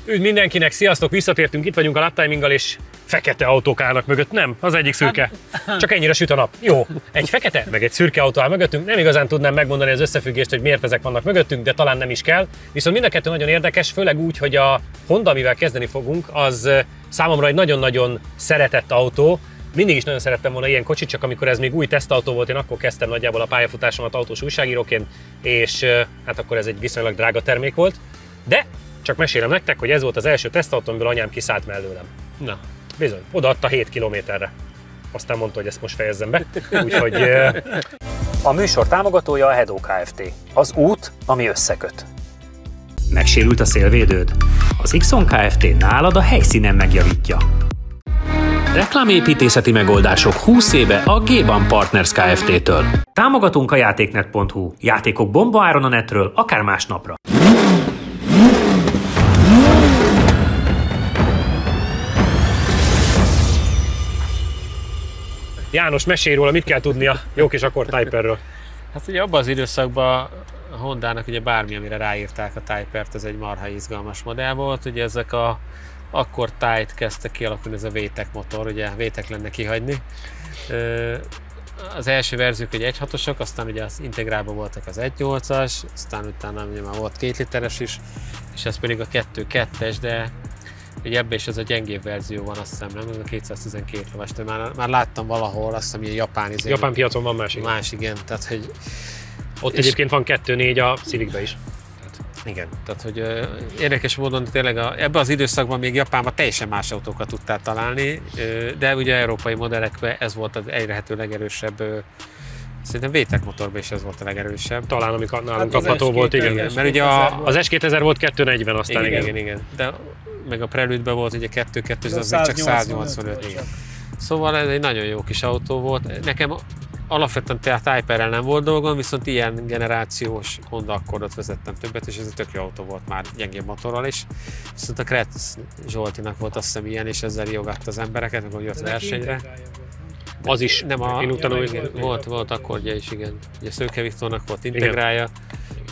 Üdv mindenkinek, sziasztok, visszatértünk, itt vagyunk a Lap Timinggal, és fekete autók állnak mögött. Nem, az egyik szürke. Csak ennyire süt a nap. Jó, egy fekete, meg egy szürke autó áll mögöttünk. Nem igazán tudnám megmondani az összefüggést, hogy miért ezek vannak mögöttünk, de talán nem is kell. Viszont mind a kettő nagyon érdekes, főleg úgy, hogy a Honda, amivel kezdeni fogunk, az számomra egy nagyon-nagyon szeretett autó. Mindig is nagyon szerettem volna ilyen kocsit, csak amikor ez még új tesztautó volt, én akkor kezdtem nagyjából a pályafutásomat autós újságíróként, és hát akkor ez egy viszonylag drága termék volt. De csak mesélem nektek, hogy ez volt az első tesztautó, amiből anyám kiszállt mellőlem. Na, bizony, odaadta 7 kilométerre. Aztán mondta, hogy ezt most fejezzem be. Úgyhogy... A műsor támogatója a Hedó Kft. Az út, ami összeköt. Megsérült a szélvédőd? Az Ixon Kft. Nálad a helyszínen megjavítja. Reklámépítészeti megoldások 20 éve a G-Ban Partners Kft-től. Támogatunk a játéknet.hu. Játékok bombaáron a netről, akár másnapra. János, mesélj róla, mit kell tudnia jó kis Accord Type-ről? Hát ugye abban az időszakban a Hondának ugye bármi, amire ráírták a Type-t, ez egy marha izgalmas modell volt. Ugye ezek a Accord Type kezdte kialakulni, ez a VTEC motor, ugye VTEC lenne kihagyni. Az első verziók egy 1.6-osok, aztán ugye az integrálban voltak az 1.8-as, aztán utána ugye már volt 2 literes is, és ez pedig a 2.2-es, de ugye ebben is ez a gyengébb verzió van, azt hiszem, nem? Ez a 212 lovas, de már láttam valahol, azt hiszem, ilyen japán piacon van másik. Igen, tehát hogy... Ott egyébként van 2.4 a Civicben is. Igen, tehát hogy érdekes módon tényleg ebben az időszakban még Japánban teljesen más autókat tudtál találni, de ugye európai modellekben ez volt az egyrehető legerősebb, szerintem VTEC motorban is ez volt a legerősebb. Talán amikor nálunk kapható volt, igen. Mert ugye az S2000 volt 240, aztán igen. De meg a Prelude-ben volt ugye 2.2, az még csak 185. Igen. Szóval ez egy nagyon jó kis autó volt. Nekem alapvetően Type-rel nem volt dolgom, viszont ilyen generációs Honda Accordot vezettem többet, és ez egy tök jó autó volt már gyengébb motorral is. Viszont a Kretz Zsoltinak volt azt hiszem ilyen, és ezzel riogatta az embereket, amikor jött versenyre. Az is, nem én utána volt Accordja is, igen. Ugye Szőke Viktornak volt integrálja.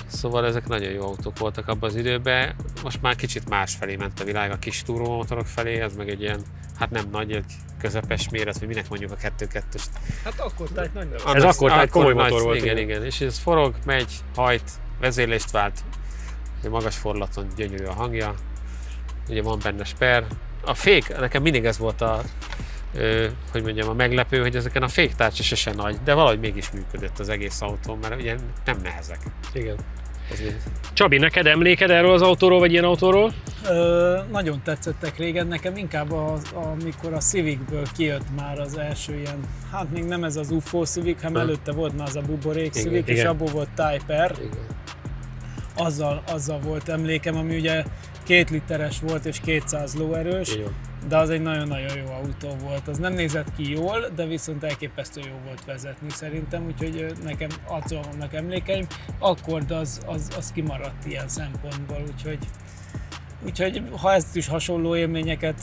Szóval ezek nagyon jó autók voltak abban az időben. Most már kicsit más felé ment a világ, a kis turbomotorok felé, ez meg egy ilyen, hát nem nagy, egy közepes méret, hogy minek mondjuk a 2.2-est. Hát akkor tehát nagy. Ez akkor egy komoly motor volt. Igen. És ez forog, megy, hajt, vezérlést vált, magas forlaton gyönyörű a hangja, ugye van benne sper. A fék, nekem mindig ez volt a a meglepő, hogy ezeken a féktárcsa sose nagy, de valahogy mégis működött az egész autó, mert ugye nem nehezek. Igen. Csabi, neked emléked erről az autóról, vagy ilyen autóról? Nagyon tetszettek régen, nekem inkább amikor a Civicből kijött már az első ilyen, hát még nem ez az UFO Civic, hanem előtte volt már az a buborék Civic, és abból volt Type R. Azzal volt emlékem, ami ugye 2 literes volt és 200 lóerős, de az egy nagyon-nagyon jó autó volt. Az nem nézett ki jól, de viszont elképesztő jó volt vezetni szerintem, úgyhogy nekem attól vannak emlékeim. Accord az kimaradt ilyen szempontból, úgyhogy ha ez is hasonló élményeket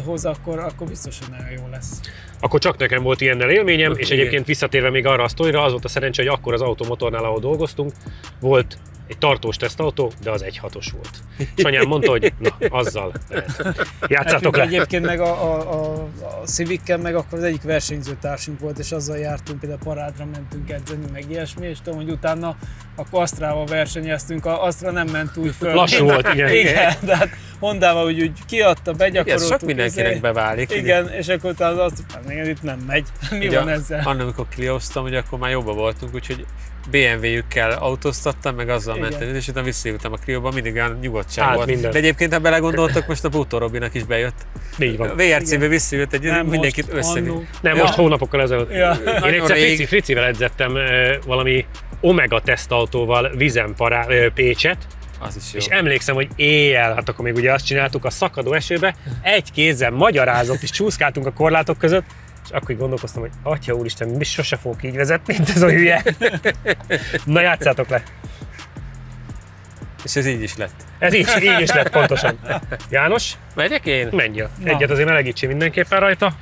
hoz, akkor biztos, hogy nagyon jó lesz. Akkor csak nekem volt ilyennel élményem, és egyébként visszatérve még arra a sztorira, az volt a szerencse, hogy akkor az automotornál, ahol dolgoztunk, volt egy tartós tesztautó, de az 1.6-os volt. És anyám mondta, hogy na, azzal lehet. Játszátok le! Egyébként meg a Civic-kel meg akkor az egyik versenyzőtársunk volt, és azzal jártunk, például parádra mentünk edzeni, meg ilyesmi, és tudom, hogy utána akkor Astrával versenyeztünk, Astra nem ment úgy föl. Lassú volt, igen. Igen, de hát Hondával úgy kiadta, begyakoroltuk. Sok mindenkinek beválik. Igen, és akkor utána azt mondta, itt nem megy. Mi van ezzel? Annak, amikor Clio-ztam, hogy akkor már jobban voltunk, úgyhogy BMW-jükkel autóztattam, meg azzal mentem, és utána visszajöttem a Clio-ba, mindig olyan nyugodtság volt. Minden. De egyébként, ha belegondoltok, most a Bútor Robinak is bejött. Így van. A VRC-be visszajött egy mindenkit összevitt. Nem, most hónapokkal ezelőtt. Ja. Én egyszer Fricivel edzettem valami Omega tesztautóval Vizenpará Pécset. Az is jó. És emlékszem, hogy éjjel, hát akkor még ugye azt csináltuk a szakadó esőbe, egy kézzel magyarázott és csúszkáltunk a korlátok között, és akkor így gondolkoztam, hogy atya úristen, mi sose fogok így vezetni, mint ez a hülye. Na játszátok le! És ez így is lett. Ez így is lett pontosan. János? Megyek én? Menj. Egyet azért melegítsél mindenképpen rajta.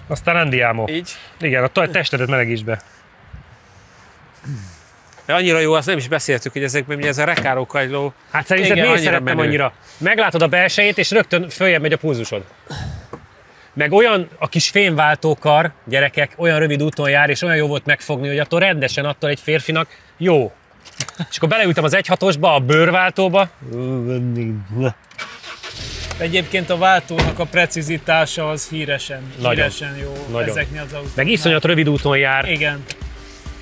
Aztán andiamo. Így? Igen, a testedet melegíts be. De annyira jó, azt nem is beszéltük, hogy ezekben ugye ez a Recaro kagyló. Hát szerinted miért szerettem annyira? Meglátod a belsejét, és rögtön följebb megy a pulzusod. Meg olyan a kis fémváltókar, gyerekek, olyan rövid úton jár, és olyan jó volt megfogni, hogy attól rendesen, attól egy férfinak jó. És akkor beleültem az 1.6-osba, a bőrváltóba. Egyébként a váltónak a precizitása az híresen jó nagyon. Ezeknél az autóknál. Meg iszonyat rövid úton jár. Igen,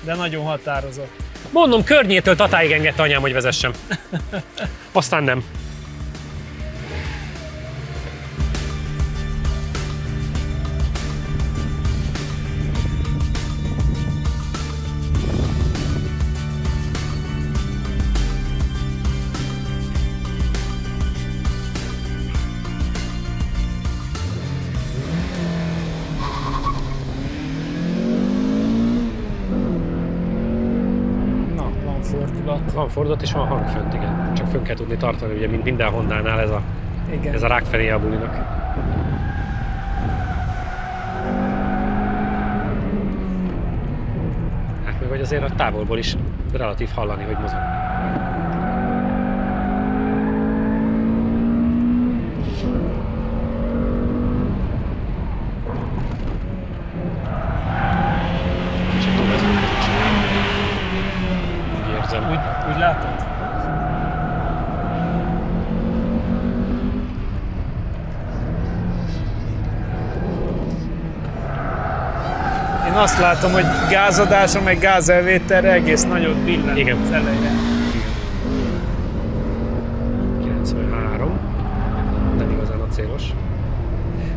de nagyon határozott. Mondom, Környétől Tatáig engedte anyám, hogy vezessem. Aztán nem. Van fordulat és van hang fönt, igen. Csak fönn kell tudni tartani, ugye, mint minden Hondánál ez a rákfenéje a bulinak. Hát meg vagy azért a távolból is relatív hallani, hogy mozog. Úgy látod? Én azt látom, hogy gázadáson meg gázelvételre egész nagyot billen. Igen. Az elejére. 93. Nem igazán a célos.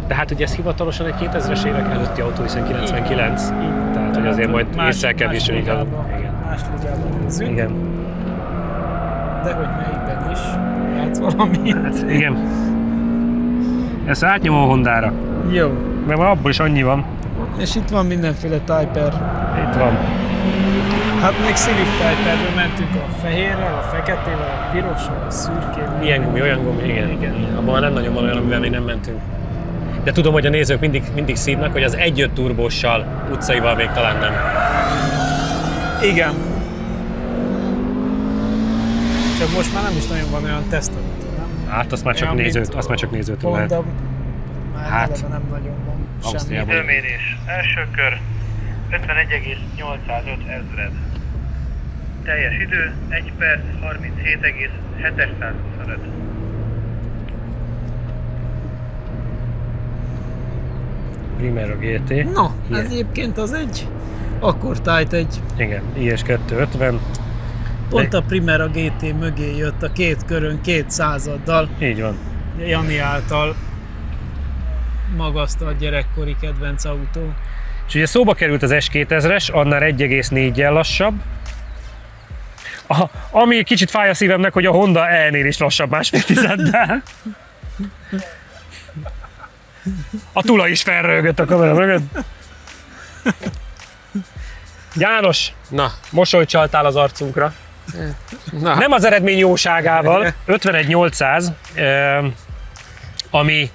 De hát ugye ez hivatalosan egy 2000-es évek előtti autó, hiszen 99. Igen. Tehát, hogy azért majd észre kell viselni. Más ligában nézzük. Igen. De hogy melyikben is látsz valami. Hát igen. Ezt átnyomom a Hondára. Jó. Mert már abból is annyi van. És itt van mindenféle Type R. Itt van. Hát még Civic Type R-ből mentünk a fehérrel, a feketével, a pirossal, a szürkével. Ilyen gumi, olyan gumi, igen. Abban nem nagyon van olyan, amivel még nem mentünk. De tudom, hogy a nézők mindig szívnak, hogy az 1.5 turbóssal, utcaival még talán nem. Igen. Csak most már nem is nagyon van olyan tesztautó, nem? Hát azt már csak nézőtől lehet. Hát nem nagyon van semmi. Időmérés. Első kör 51,805 ezred. Teljes idő 1 perc 37,725. Primera GT. No, ez egyébként az egy akkortájt egy. Igen, IS250. Pont a Primera GT mögé jött a két körön 200-addal. Így van. Jani által magasztalt gyerekkori kedvenc autó. És ugye szóba került az S2000-es, annál 1,4-jel lassabb. Ami kicsit fáj a szívemnek, hogy a Honda E-nél is lassabb másfél tizeddel. A Tula is felröhögött a kamera mögött. János, na, mosolyt csaltál az arcunkra. Na. Nem az eredmény jóságával, 51.800, ami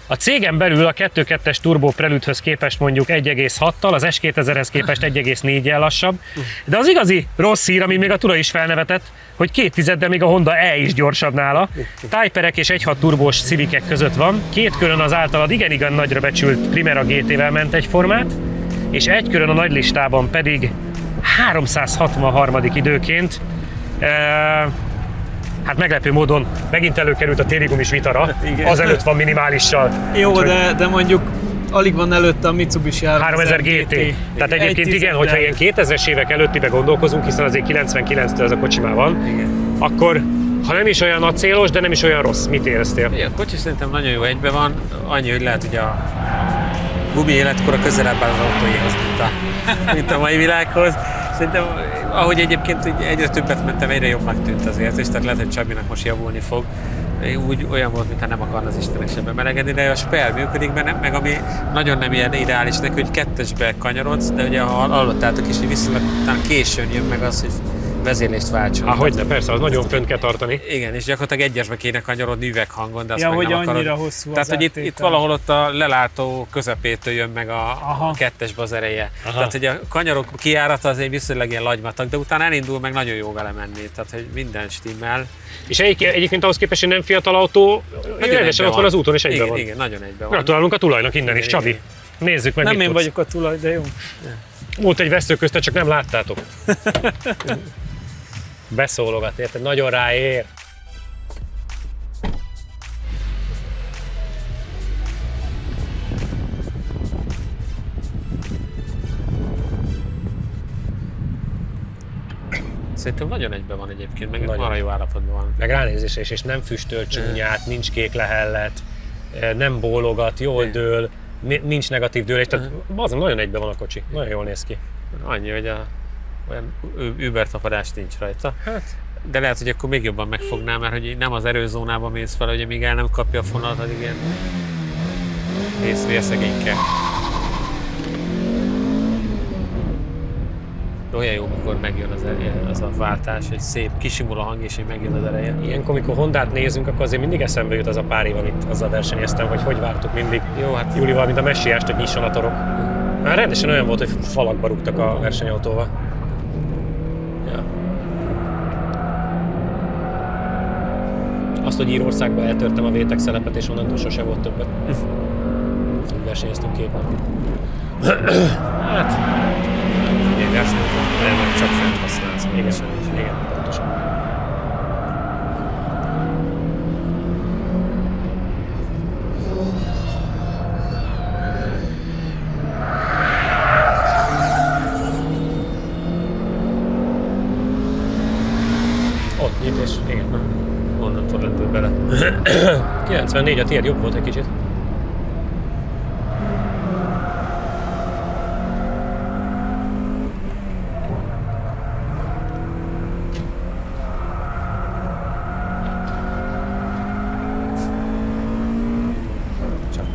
a cégen belül a 2.2-es Turbo Prelude-höz képest mondjuk 1,6-tal, az S2000-hez képest 1,4-jel lassabb, de az igazi rossz hír, ami még a Tula is felnevetett, hogy 2 tizeddel még a Honda E is gyorsabb nála. Type-erek és 1.6 turbós Civicek között van, két körön az általad igen nagyra becsült Primera GT-vel ment egyformát, és egy körön a nagy listában pedig 363. időként. Hát meglepő módon megint előkerült a térigumis vitara, azelőtt van minimálissal. Jó, de mondjuk alig van előtte a Mitsubishi 3000 GT. Tehát egyébként igen, hogyha ilyen 2000-es évek előttibe gondolkozunk, hiszen azért 99-től ez a kocsi már van, igen. Akkor ha nem is olyan acélos, de nem is olyan rossz. Mit éreztél? Igen, a kocsi szerintem nagyon jó egyben van, annyi, hogy lehet, hogy a gumi életkora közelebb áll az autóihoz, mint a mai világhoz. Szerintem, ahogy egyébként egyre többet mentem, egyre jobbnak tűnt az érzés, tehát lehet, hogy Csabinak most javulni fog. Úgy olyan volt, mintha nem akarna az Istenek sem bemelegedni, de a Spell működik benne, meg ami nagyon nem ilyen ideális neki, hogy kettesbe kanyarodsz, de ugye ha hallottátok is, hogy viszonylag későn jön meg az, hogy vezérlést váltson. Hogyne, persze, az nagyon fönt kell tartani. Igen, és gyakorlatilag egyesbe kéne kanyarodni üveghangon, de azt meg nem hogy akarod. Annyira hosszú. Tehát, hogy itt valahol ott a lelátó közepétől jön meg a kettesbe az ereje. Tehát, hogy a kanyarok kijárata azért viszonylag ilyen lagymatag, de utána elindul meg nagyon jó vele menni. Tehát, hogy minden stimmel. És egyébként ahhoz képest, hogy nem fiatal autó, rendesen ott van az úton, és egyben van. Igen, nagyon egyben van. Gratulálunk a tulajnak innen is, Csabi. Nézzük meg, nem én vagyok a tulaj, de jó. Volt egy veszőköztet, csak nem láttátok. Beszólogat, érted? Nagyon ráér. Szerintem nagyon egyben van egyébként, meg nagyon jó állapotban van. Meg ránézésre is, és nem füstöl csúnyát, nincs kék lehellet, nem bólogat, jól dől, nincs negatív dőlés, tehát azon nagyon egyben van a kocsi, nagyon jól néz ki. Annyi, hogy olyan übertapadás nincs rajta. De lehet, hogy akkor még jobban megfognám, mert hogy nem az erőzónába mész fel, hogy még el nem kapja a fonalat, addig ilyen vészvérszegényke. Olyan jó, mikor megjön az a váltás, hogy szép, kisimul a hang és hogy megjön az ereje. Ilyenkor, amikor Hondát nézünk, akkor azért mindig eszembe jut az a pár év, amit azzal versenyeztem, hogy vártuk mindig jó, hát Julival, mint a messiást, hogy nyisson a torok. Már rendesen olyan volt, hogy falakba rúgtak a versenyautóval. Ja. Azt, hogy Írországban eltörtem a vétek szelepet, és onnantól sose volt többet. Úgy versenyeztünk 2 nap. Hát... Ilyen versenyt csak fent használsz. Igen, pontosan. Ott nyit, és igen. Onnantól lendül bele. 94, a tiéd jobb volt egy kicsit.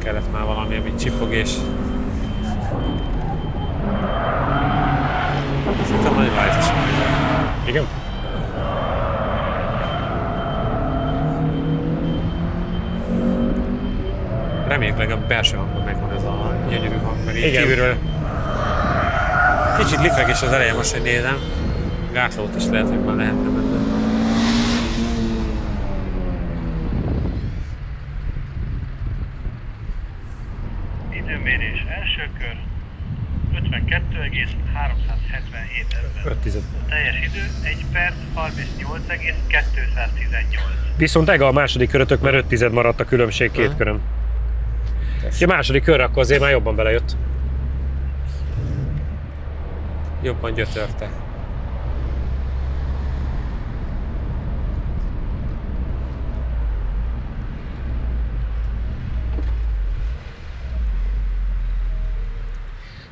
Kellett már valami, ami csipog és... Szerintem nagyon lájtosan. Igen? Remélhetőleg a belső hangban megvan ez a gyönyörű hang, mert így igen. Kívülről... Kicsit lifegés az eleje most, hogy nézem. Gátlót is lehet, hogy már lehetne benne. Időmérés első kör 52,377 ezred. Teljes idő 1 perc 38,218. Viszont ega a második körötök, mert 5 maradt a különbség 2 körön. A második körre akkor azért már jobban belejött. Jobban gyötörte.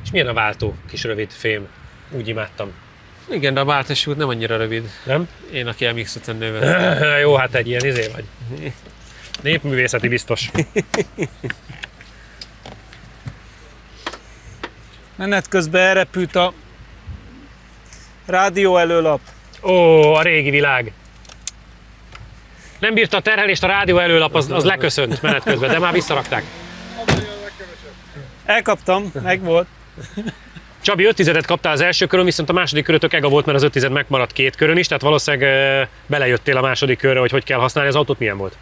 És milyen a váltó, kis rövid fém? Úgy imádtam. Igen, de a váltási út nem annyira rövid. Nem? Én, aki MX-5-en nőve. Jó, hát egy ilyen izé vagy. Népművészeti biztos. Menet közben elrepült a rádió előlap. Ó, a régi világ. Nem bírta a terhelést a rádió előlap, az leköszönt menet közben, de már visszarakták. Elkaptam, meg volt. Csabi 5-10-et kaptál az első körön, viszont a második körötök ega volt, mert az 5-10 megmaradt 2 körön is, tehát valószínűleg belejöttél a második körre, hogy kell használni az autót, milyen volt?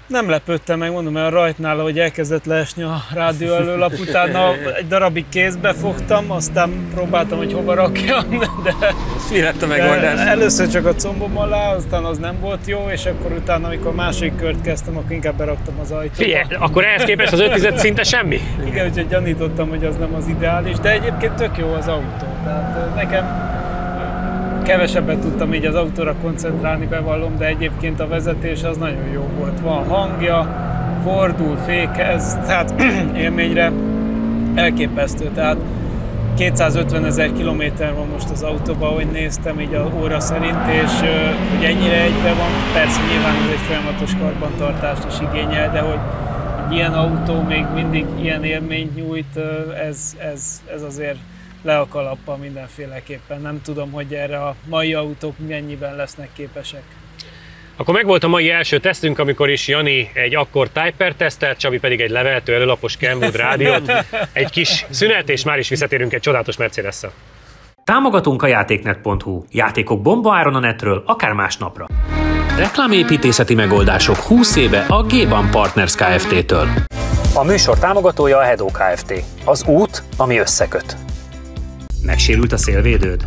Nem lepődtem meg, mondom, mert a rajtnál, hogy elkezdett leesni a rádió előlap, utána egy darabig kézbe fogtam, aztán próbáltam, hogy hova rakjam, de mi lett a megoldás? Először csak a combom alá, aztán az nem volt jó, és akkor utána, amikor második kört kezdtem, akkor inkább beraktam az ajtóba. Figyelj, akkor ehhez képest az 5-10 szinte semmi? Igen, úgyhogy gyanítottam, hogy az nem az ideális, de egyébként tök jó az autó. Tehát nekem kevesebbet tudtam így az autóra koncentrálni, bevallom, de egyébként a vezetés az nagyon jó volt. Van hangja, fordul, fékez, tehát élményre elképesztő. Tehát 250 000 kilométer van most az autóban, ahogy néztem így a óra szerint, és hogy ennyire egybe van, persze nyilván ez egy folyamatos karbantartást is igényel, de hogy egy ilyen autó még mindig ilyen élményt nyújt, ez azért le a kalappal mindenféleképpen. Nem tudom, hogy erre a mai autók mennyiben lesznek képesek. Akkor megvolt a mai első tesztünk, amikor is Jani egy akkor Typer tesztelt, Csabi pedig egy leveltő előlapos Kenwood rádiót. Egy kis szünet, és már is visszatérünk egy csodálatos Mercedes-szel. Támogatunk a játéknet.hu. Játékok bombaáron a netről, akár másnapra. Reklámépítészeti megoldások 20 éve a G-Ban Partners Kft-től. A műsor támogatója a Hedó Kft. Az út, ami összeköt. Megsérült a szélvédőd?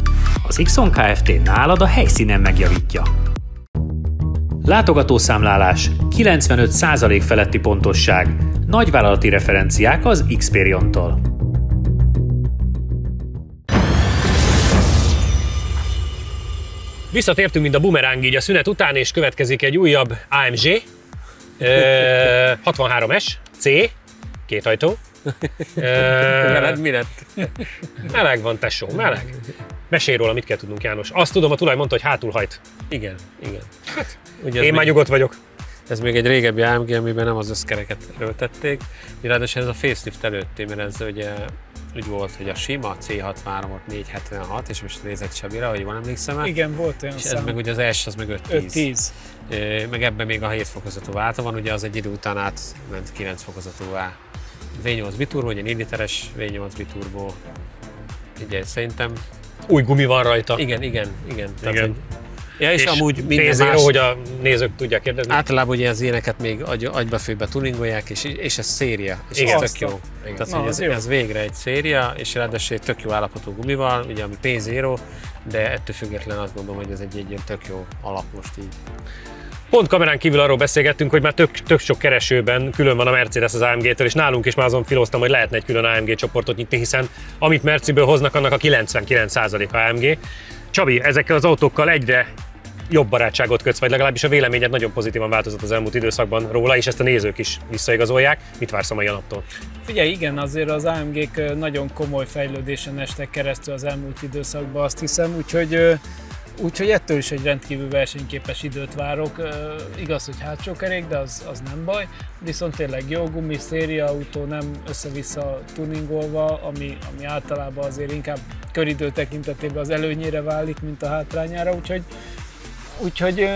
Az Xon Kft. Nálad a helyszínen megjavítja. Látogatószámlálás, 95% feletti pontosság, nagyvállalati referenciák az Xperion-tól. Visszatértünk, mint a bumeráng így a szünet után, és következik egy újabb AMG 63S C, két ajtó. Veled mi lett? Meleg van, tesó, meleg. Mesélj róla, mit kell tudnunk, János. Azt tudom, a tulaj mondta, hogy hátulhajt. Igen. Hát, Én már nyugodt vagyok. Ez még egy régebbi AMG, amiben nem az összkereket erőltették. Ráadásul ez a facelift előtti, mert ez ugye úgy volt, hogy a sima C63 volt 476, és most nézek Csabira, hogy jól emlékszem el. Igen, volt olyan és szám. ez meg ugye az S, az meg 510. Meg ebben még a 7 fokozatú váltó van, ugye az egy idő után átment 9 fokozatúvá. V8 biturbo, ugye 4 literes V8 biturbo. Ugye szerintem... Új gumi van rajta. Igen. Tehát, ja, és amúgy minden P0, más... hogy a nézők tudják kérdezni. Általában ugye az ilyeneket még agyba-főbe tuningolják, és ez széria, és ez tök jó. Tehát, hogy ez végre egy széria, és ráadásul egy tök jó állapotú gumival, ugye ami P0, de ettől függetlenül azt gondolom, hogy ez egy ilyen tök jó alap most így. Pont kamerán kívül arról beszélgettünk, hogy már tök sok keresőben külön van a Mercedes az AMG-től, és nálunk is már azon filóztam, hogy lehetne egy külön AMG csoportot nyitni, hiszen amit Merciből hoznak, annak a 99% AMG. Csabi, ezekkel az autókkal egyre jobb barátságot kötsz, vagy legalábbis a véleményed nagyon pozitívan változott az elmúlt időszakban róla, és ezt a nézők is visszaigazolják. Mit vársz a mai naptól? Figyelj, igen, azért az AMG-k nagyon komoly fejlődésen estek keresztül az elmúlt időszakban, azt hiszem, úgyhogy ettől is egy rendkívül versenyképes időt várok. Igaz, hogy hátsó kerék, de az nem baj. Viszont tényleg jó gumi, szériaautó, nem össze-vissza tuningolva, ami általában azért inkább köridő tekintetében az előnyére válik, mint a hátrányára. Úgyhogy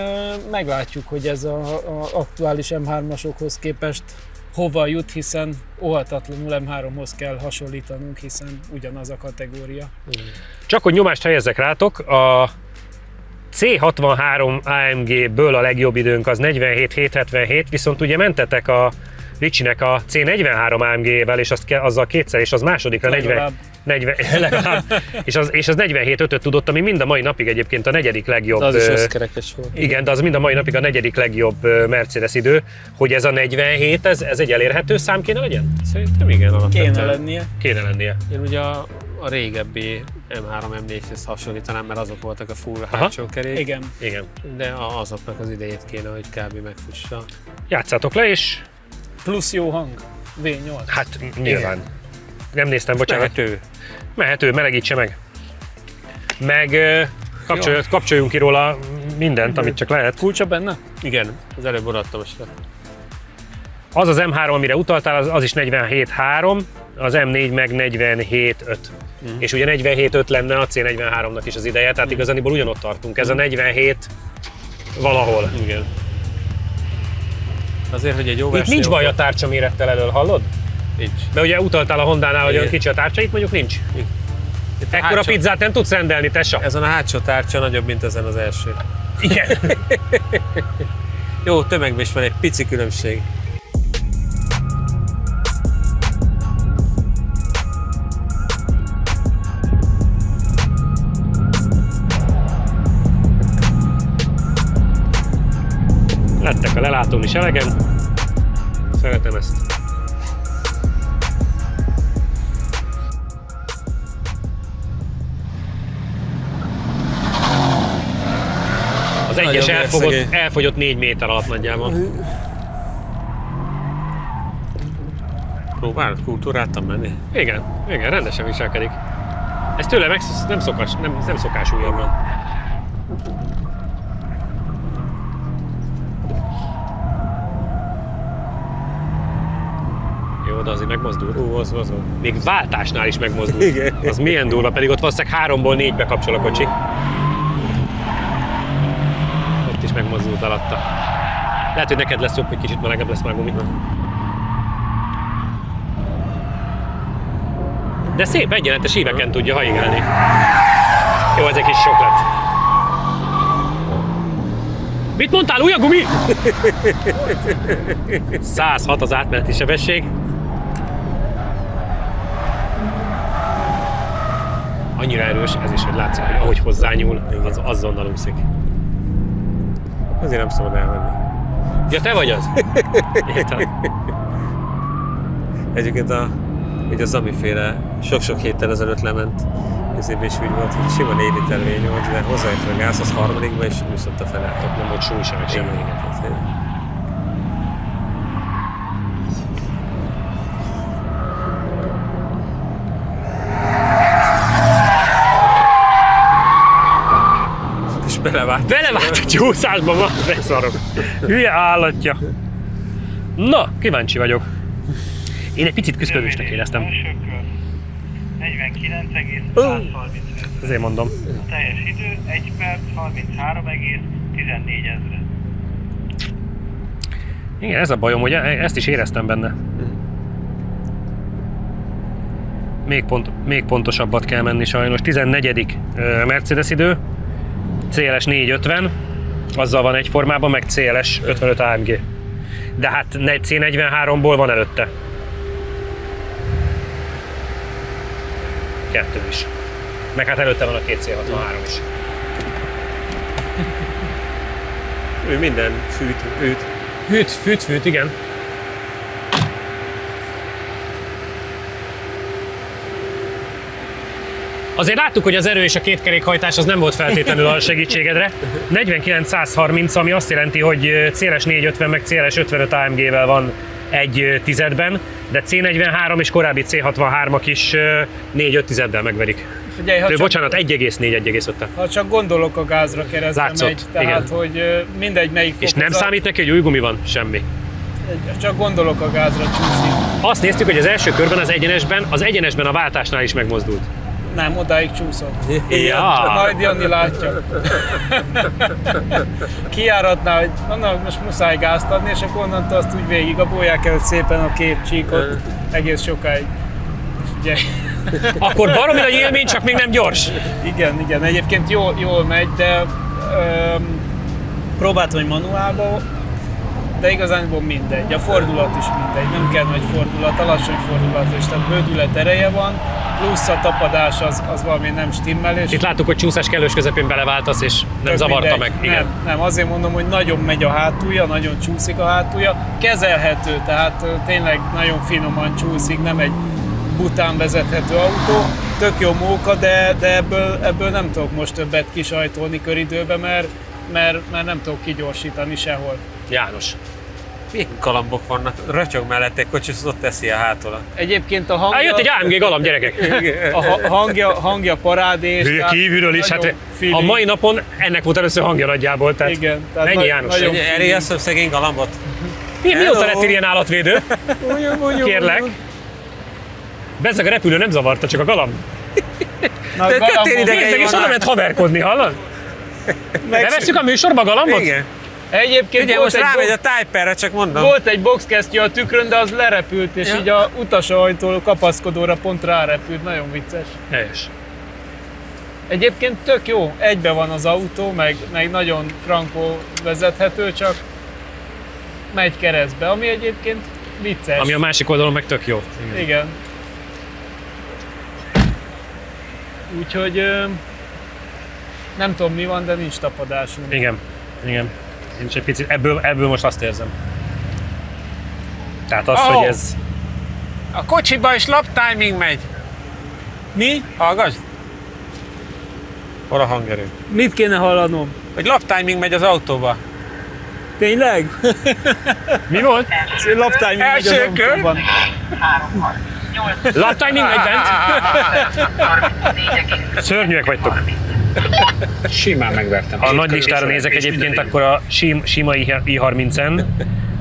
meglátjuk, hogy ez az aktuális M3-asokhoz képest hova jut, hiszen óhatatlanul M3-hoz kell hasonlítanunk, hiszen ugyanaz a kategória. Csak hogy nyomást helyezzek rátok, a C63 AMG-ből a legjobb időnk az 47,777, viszont ugye mentetek a Ricsinek a C43 AMG-vel, és azzal kétszer, és az másodikra 40 legalább, és az 47,5-öt tudott, ami mind a mai napig egyébként a negyedik legjobb. De az is összkerekes volt. Igen, de az mind a mai napig a negyedik legjobb Mercedes idő, hogy ez a 47, ez egy elérhető szám kéne legyen? Szerintem igen, alapvetően. Kéne lennie. Én ugye a régebbi M3, M4-hez hasonlítanám, mert azok voltak a full hátsó kerék. Igen. De azoknak az idejét kéne, hogy kb. Megfussa. Játszátok le, és... Plusz jó hang. V8. Hát nyilván. Igen. Nem néztem, bocsánat. Mehető, melegítse meg. Meg kapcsoljunk ki róla mindent, amit csak lehet. Kulcsa benne? Igen, az előbb odaadtam a Az az M3, amire utaltál, az is 47,3, az M4 meg 47,5. És ugye 47,5 lenne a C43-nak is az ideje, tehát igazániból ugyanott tartunk. Ez a 47 valahol. Igen. Azért, hogy egy jó itt nincs baj a tárcsa mérettel elől, hallod? Nincs. Mert ugye utaltál a Hondánál, hogy olyan kicsi a tárcsa, itt mondjuk nincs. Ekkora pizzát nem tudsz rendelni, tessa. Ezen a hátsó tárcsa nagyobb, mint ezen az első. Igen. Jó, tömegben is van egy pici különbség. Lettek a lelátón is elegen. Szeretem ezt. Az egyes elfogyott 4 méter alatt nagyjából. Próbálod kultúráltan menni? Igen, rendesen viselkedik. Ez tőle nem szokás újabban. Jó, oda azért megmozdul. Az. Még váltásnál is megmozdul. Igen. Az milyen durva, pedig ott valószínűleg 3-ból 4-be kapcsol a kocsi. Ott is megmozdult alatta. Lehet, hogy neked lesz jobb, hogy kicsit melegebb lesz már gumi. De szép, egyenletes íveken tudja haigálni. Jó, ez egy kis sok lett. Mit mondtál, új a gumi? 106 az átmeneti sebesség. Annyira erős ez is, hogy látszik, hogy ahogy hozzányúl, az azonnal úszik. Azért nem szabad elmenni. Ja, te vagy az? Értem. Egyébként a Zami-féle sok-sok héttel ezelőtt lement, ezért is úgy volt, hogy sima 4 liter V8, de hozzájött a gáz az harmadikba, és viszont a fele. Nem volt súly sem, meg semmi. És belevált. Belevált a csúszásba, ma beszarok. Hülye állatja. Na, kíváncsi vagyok. Én egy picit küszködősnek éreztem. Első kör 49,135. Ezért mondom. A teljes idő 1 perc 33,14 ezred. Igen, ez a bajom, hogy ezt is éreztem benne. Még pontosabbat kell menni sajnos. 14. Mercedes idő, CLS 450, azzal van egyformában, meg CLS 55 AMG. De hát C43-ból van előtte. 2 is. Meg hát előtte van a 2 C63 is. Ő minden Fűt, igen. Azért láttuk, hogy az erő és a kétkerékhajtás az nem volt feltétlenül a segítségedre. 49-130, ami azt jelenti, hogy CLS 450 meg CLS 55 AMG-vel van 1/10-ben, de C43 és korábbi C63-ak is 4-5 tizeddel megverik. Figyelj, Bocsánat, 1,4-1,5-tel. Ha csak gondolok a gázra keresztbe Látszott, megy, tehát igen. hogy mindegy melyik És nem számít neki, hogy új gumi van? Semmi. Csak gondolok a gázra csúszik. Azt néztük, hogy az első körben az egyenesben a váltásnál is megmozdult. Nem, odáig csúszott. Ja. Majd Jani látja. Kijáratnál, hogy mondom, most muszáj gázt adni, és akkor onnantól azt úgy végig abbolják el szépen a két csíkot egész sokáig. Ugye. Akkor baromi nagy élmény, csak még nem gyors. Igen, egyébként jól megy, de próbáltam egy manuálba, de igazából mindegy. A fordulat is mindegy, nem kell nagy fordulat, alacsony fordulat is, tehát bődület ereje van, plusz a tapadás az valami nem stimmel. És itt láttuk, hogy csúszás kellős közepén beleváltasz, és nem zavarta meg. Igen. Nem, azért mondom, hogy nagyon megy a hátulja, nagyon csúszik a hátulja, kezelhető, tehát tényleg nagyon finoman csúszik, nem egy bután vezethető autó, tök jó móka, de ebből nem tudok most többet kisajtolni köridőbe, mert nem tudok kigyorsítani sehol. János. Milyen galambok vannak? Ratyog mellett egy kocsi, ott teszi a hátolat. Egyébként a hangja... Jött egy AMG galamb, gyerekek! A hangja parádés. Hülye kívülről is, hát a mai napon ennek volt először hangja nagyjából, tehát, igen, ennyi János. Elriasszom szegény galambot. Mióta lettél ilyen állatvédő? Kérlek. Bezzeg a repülő nem zavarta, csak a galamb. Értek, és oda ment haverkodni, hallod? Bevesszük a műsorba a galambot? Igen. Egyébként ugye most rámegy a Type-re, csak mondom. Volt egy boxkesztyű a tükrön, de az lerepült, és így a utasajtó kapaszkodóra pont rárepült. Nagyon vicces. Helyes. Egyébként tök jó, egybe van az autó, meg nagyon frankó vezethető, csak megy keresztbe, ami egyébként vicces. Ami a másik oldalon meg tök jó. Igen. Úgyhogy nem tudom mi van, de nincs tapadásunk. Igen. Én is egy picit, ebből most azt érzem. Tehát az, hogy ez... A kocsiba is lap timing megy. Mi? Hallgass! Hol a hangerő? Mit kéne hallanom? Hogy lap timing megy az autóba. Tényleg? Mi volt? Lap timing megy az autóban. Lap timing megy bent? Szörnyűek vagytok. Simán megvertem. Ha a nagy listára nézek egyébként, akkor a sima i30-en,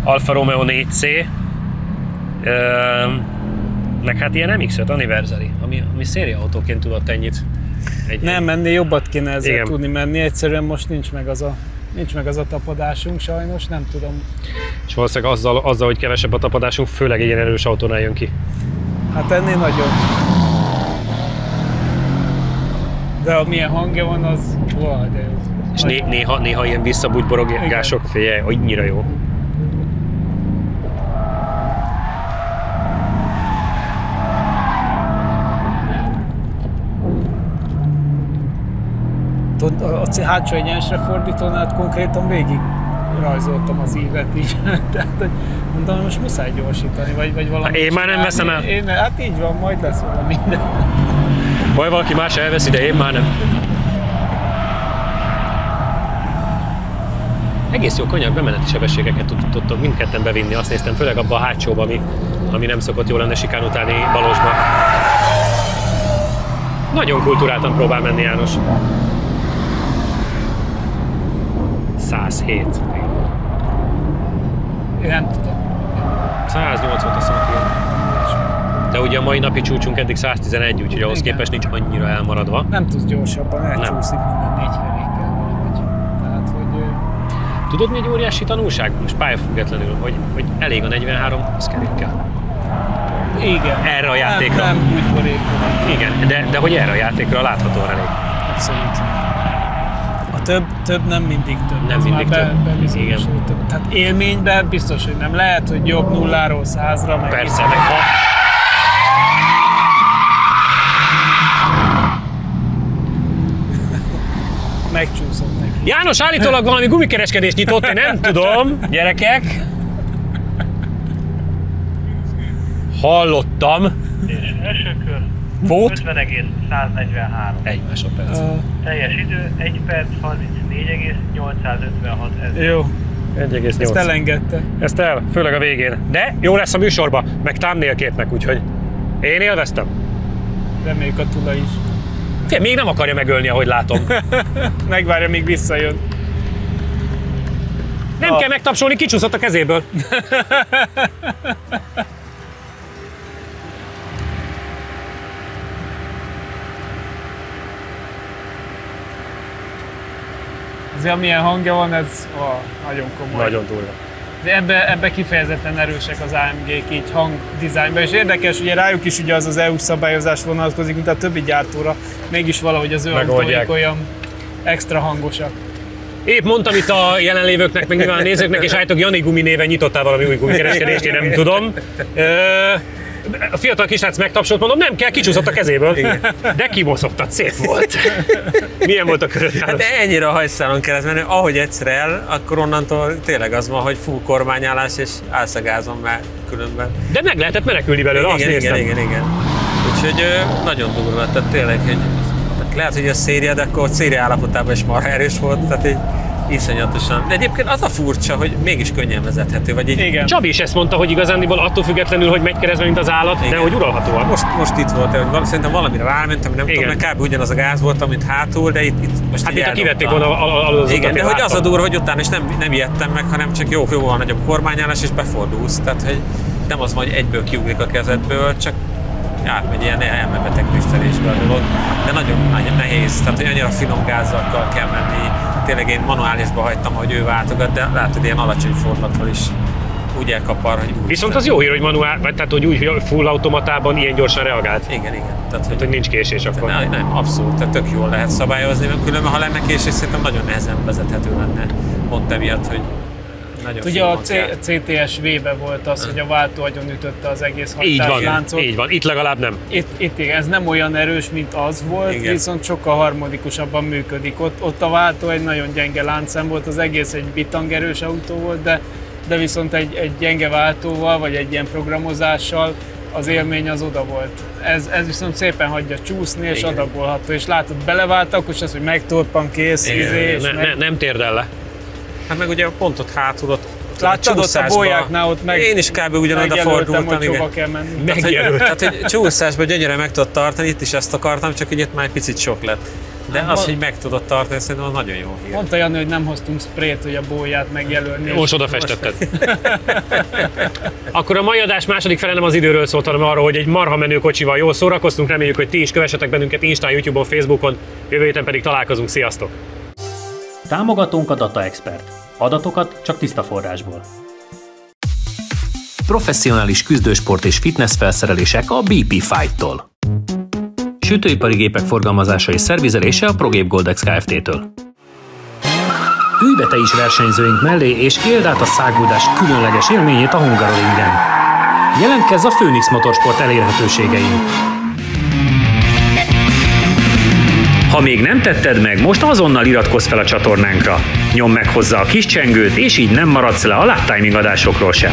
Alfa Romeo 4C, Meg hát ilyen MX-5 Anniversary, ami szériaautóként tudott ennyit. Nem menni, jobbat kéne ezzel tudni menni, egyszerűen most nincs meg az a tapadásunk sajnos, nem tudom. És valószínűleg azzal, hogy kevesebb a tapadásunk, főleg egy ilyen erős autónál jön ki. Hát ennél nagyon. De amilyen hangja van, az de jó. És néha ilyen visszabúgyborogások, figyelj, annyira jó. A hátsó egyensre fordítónál konkrétan végig rajzoltam az ívet így. Tehát, hogy mondtam, most muszáj gyorsítani, vagy valami. Én már nem veszem el. Hát így van, majd lesz valami minden. Baj, valaki más elveszi, de én már nem. Egész jó konyag bemeneti sebességeket tudtok mindketten bevinni, azt néztem, főleg abba a hátsóba, ami nem szokott jól lenne sikán utáni balosba. Nagyon kulturáltan próbál menni János. 107. Én nem tudom. 108 volt a szakén. De ugye a mai napi csúcsunk eddig 111, úgyhogy ahhoz képest nincs annyira elmaradva. Nem tudsz gyorsabban, elcsúszik minden 4 kerékkel valahogy. Tehát, hogy... Tudod, mi egy óriási tanulság? Most pályafüggetlenül, hogy elég a 43 kerékkel. Igen. Erre a játékra. Nem úgy borékol. Igen, de hogy erre a játékra láthatóan elég. Abszolút. A több nem mindig több. Nem mindig több. Igen. Több. Tehát élményben biztos, hogy nem lehet, hogy jobb 0-ról 100-ra. Persze, meg ha... Megcsúszott neki. János állítólag valami gumikereskedést nyitott, én nem tudom, gyerekek. Hallottam. És első kör Volt? 50,143. 1 másodperc. Teljes idő 1 perc 34,856 ezer. Jó. 1,8. Ezt elengedte. Ezt el, főleg a végén. De jó lesz a műsorba, meg thumbnail-képnek, úgyhogy én élveztem. Reméljük a Tula is. Fél, még nem akarja megölni, ahogy látom. Megvárja, míg visszajön. Nem kell megtapsolni, kicsúszott a kezéből. Azért amilyen hangja van, ez nagyon komoly. Nagyon durva. De ebbe kifejezetten erősek az AMG-k így hangdizájnban, és érdekes, ugye rájuk is ugye az EU szabályozás vonatkozik, mint a többi gyártóra, mégis valahogy az ő autóik olyan extra hangosak. Épp mondtam itt a jelenlévőknek, meg nyilván a nézőknek, és állítok, Jani Gumi néven nyitottál valami új gumikereskedést, én nem tudom. A fiatal kisrác megtapsolt, mondom, nem kell, kicsúszott a kezéből. Igen. De kibaszottat, szép volt. Milyen volt a köröd, János? Hát de ennyire a hajszálon kellett menni, ahogy egyszer el, akkor onnantól tényleg az van, hogy full kormányállás, és álszagázom már különben. De meg lehetett menekülni belőle, azt néztem. Igen. Úgyhogy nagyon durva, tehát tényleg, hogy lehet, hogy a széria, de akkor a széria állapotában is marha erős volt, tehát így iszonyatosan. De egyébként az a furcsa, hogy mégis könnyen vezethető, vagy így... Igen. Csabi is ezt mondta, hogy igazándiból attól függetlenül, hogy megy keresztbe, mint az állat, igen, de hogy uralhatóan. Most itt volt, hogy szerintem valamire rámentem, nem tudom, mert kb. Ugyanaz a gáz volt, mint hátul, de itt most hát így itt kivették volna az igen, de hogy az a durva, hogy utána is nem ijedtem meg, hanem csak jóval nagyobb kormányállás, és befordulsz. Tehát, hogy nem az van, hogy egyből kiugrik a kezedből, csak átmegy ilyen elmebeteg driftelésbe a dolog, de nagyon nehéz, tehát hogy annyira finom gázakkal kell menni. Tényleg én manuálisba hagytam, hogy ő váltogat, de látod, ilyen alacsony fordulattal is úgy elkapar, hogy úgy. Viszont az jó hír, hogy manuál, vagy tehát hogy úgy, hogy full automatában ilyen gyorsan reagált. Igen. Tehát, hogy nincs késés akkor. Nem, abszolút, tehát tök jól lehet szabályozni, mert különben, ha lenne késés, szerintem nagyon nehezen vezethető lenne. Pont emiatt, hogy nagyon ugye a CTS-V-be volt az, hogy a váltó agyon ütötte az egész hajtásláncot. Így van, itt legalább nem. Itt igen, ez nem olyan erős, mint az volt, igen, viszont sokkal harmonikusabban működik. Ott a váltó egy nagyon gyenge láncszem volt, az egész egy bitangerős autó volt, de viszont egy gyenge váltóval, vagy egy ilyen programozással az élmény az oda volt. Ez viszont szépen hagyja csúszni, és adagolható. És látod, belevált, akkor is az, hogy megtorpan, kész, nem térd le. Hát meg ugye a pontot hátul ott láttad ott a bójáknál, ott én is kb. Ugyanoda fordultam, hogy hova kell menni. Tehát, hogy csúszásban gyönyörűen meg tudod tartani, itt is ezt akartam, csak ugye itt már egy picit sok lett. De az, hogy meg tudod tartani, szerintem az nagyon jó hír. Mondta Jani, hogy nem hoztunk sprayt, hogy a bóját megjelölni. Most oda festetted. Akkor a mai adás második fele nem az időről szólt, hanem arról, hogy egy marha menő kocsival jól szórakoztunk. Reméljük, hogy ti is kövessetek bennünket Instán, YouTube-on, Facebookon. Jövő héten pedig találkozunk. Sziasztok! Támogatónk a Data Expert. Adatokat csak tiszta forrásból. Professzionális küzdősport és fitness felszerelések a BP Fight-tól. Sütőipari gépek forgalmazása és szervizelése a ProGape Goldex Kft-től. Ülj be te is versenyzőink mellé, és éld át a száguldás különleges élményét a Hungaroringen. Jelentkezz a Phoenix Motorsport elérhetőségein. Ha még nem tetted meg, most azonnal iratkozz fel a csatornánkra. Nyomd meg hozzá a kis csengőt, és így nem maradsz le a Lap Timing adásokról sem.